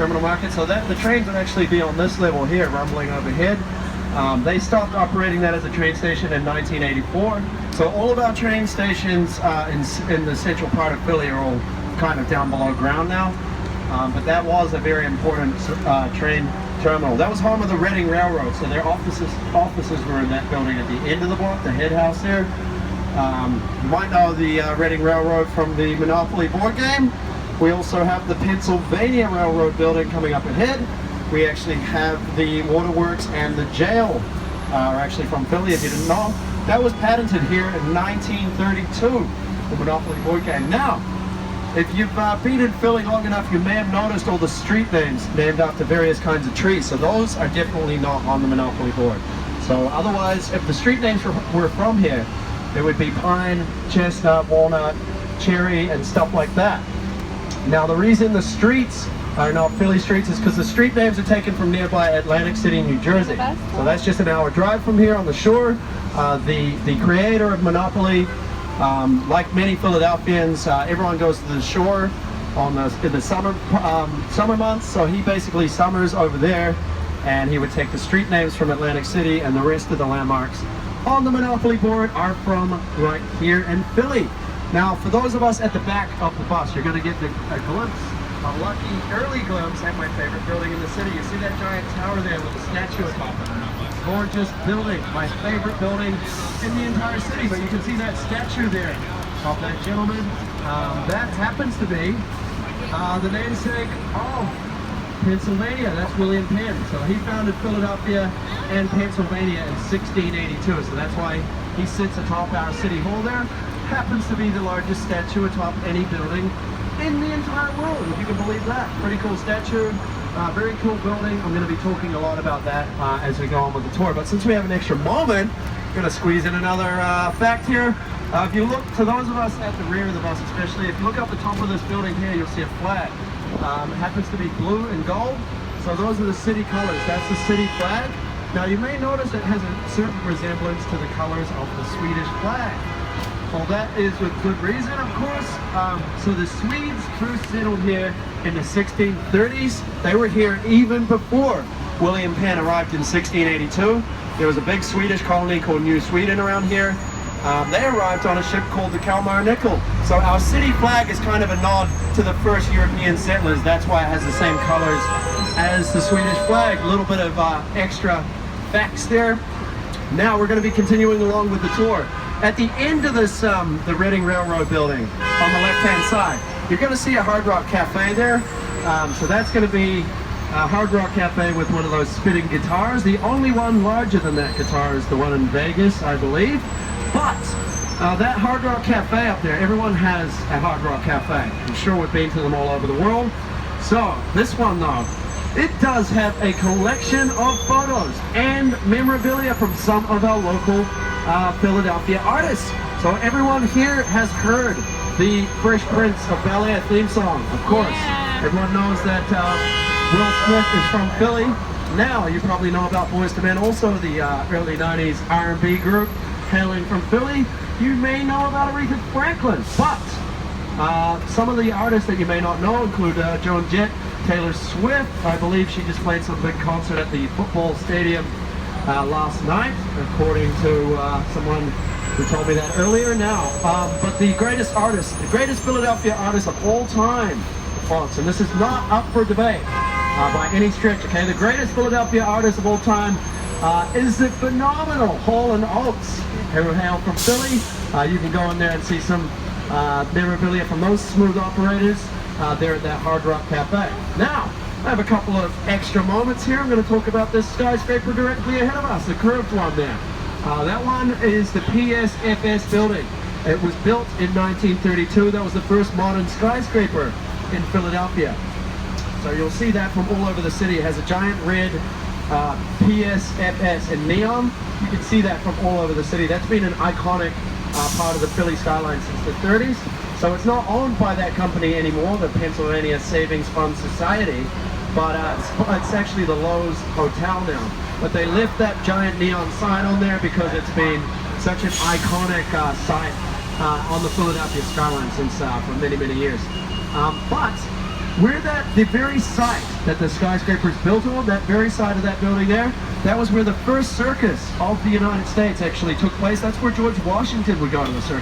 Terminal Market. So that the trains would actually be on this level here, rumbling overhead. They stopped operating that as a train station in 1984. So all of our train stations in the central part of Philly are all kind of down below ground now. But that was a very important train terminal. That was home of the Reading Railroad. So their offices were in that building at the end of the block, the head house there. You might know the Reading Railroad from the Monopoly board game. We also have the Pennsylvania Railroad building coming up ahead. We actually have the waterworks and the jail are actually from Philly, if you didn't know. That was patented here in 1932, the Monopoly board game. Now, if you've been in Philly long enough, you may have noticed all the street names named after various kinds of trees. So those are definitely not on the Monopoly board. So otherwise, if the street names were from here, it would be pine, chestnut, walnut, cherry, and stuff like that. Now, the reason the streets are not Philly streets is because the street names are taken from nearby Atlantic City, New Jersey. So that's just an hour drive from here on the shore. The creator of Monopoly, like many Philadelphians, everyone goes to the shore in the summer months. So he basically summers over there, and he would take the street names from Atlantic City, and the rest of the landmarks on the Monopoly board are from right here in Philly. Now, for those of us at the back of the bus, you're going to get a glimpse, a lucky early glimpse at my favorite building in the city. You see that giant tower there with a statue atop it. Gorgeous building, my favorite building in the entire city. But you can see that statue there of that gentleman. That happens to be the namesake of Pennsylvania. That's William Penn. So he founded Philadelphia and Pennsylvania in 1682. So that's why he sits atop our city hall there. Happens to be the largest statue atop any building in the entire world, if you can believe that. Pretty cool statue, very cool building. I'm going to be talking a lot about that as we go on with the tour. But since we have an extra moment, I'm going to squeeze in another fact here. If you look, to those of us at the rear of the bus especially, if you look up the top of this building here, you'll see a flag. It happens to be blue and gold. So those are the city colors. That's the city flag. Now you may notice it has a certain resemblance to the colors of the Swedish flag. Well, that is with good reason, of course. So the Swedes first settled here in the 1630s. They were here even before William Penn arrived in 1682. There was a big Swedish colony called New Sweden around here. They arrived on a ship called the Kalmar Nickel. So our city flag is kind of a nod to the first European settlers. That's why it has the same colors as the Swedish flag. A little bit of extra facts there. Now we're going to be continuing along with the tour. At the end of this, the Reading Railroad building on the left-hand side, you're going to see a Hard Rock Cafe there. So that's going to be a Hard Rock Cafe with one of those spinning guitars. The only one larger than that guitar is the one in Vegas, I believe. But that Hard Rock Cafe up there, everyone has a Hard Rock Cafe. I'm sure we've been to them all over the world. So this one though, it does have a collection of photos and memorabilia from some of our local Philadelphia artists. So everyone here has heard the Fresh Prince of Bel-Air theme song, of course. Yeah. Everyone knows that Will Smith is from Philly. Now you probably know about Boyz II Men, also the early 90s R&B group hailing from Philly. You may know about Aretha Franklin, but some of the artists that you may not know include Joan Jett, Taylor Swift. I believe she just played some big concert at the football stadium last night, according to someone who told me that earlier now. But the greatest artist, the greatest Philadelphia artist of all time, folks, and this is not up for debate by any stretch, okay? The greatest Philadelphia artist of all time is the phenomenal Hall & Oates, who hail from Philly. You can go in there and see some memorabilia from those smooth operators there at that Hard Rock Cafe. Now, I have a couple of extra moments here. I'm going to talk about this skyscraper directly ahead of us, the curved one there. That one is the PSFS building. It was built in 1932. That was the first modern skyscraper in Philadelphia. So you'll see that from all over the city. It has a giant red PSFS in neon. You can see that from all over the city. That's been an iconic part of the Philly skyline since the 30s. So it's not owned by that company anymore, the Pennsylvania Savings Fund Society, but it's actually the Lowe's Hotel now. But they left that giant neon sign on there because it's been such an iconic site on the Philadelphia skyline since for many, many years. But the very site that the skyscraper is built on, that very side of that building there, that was where the first circus of the United States actually took place. That's where George Washington would go to the circus.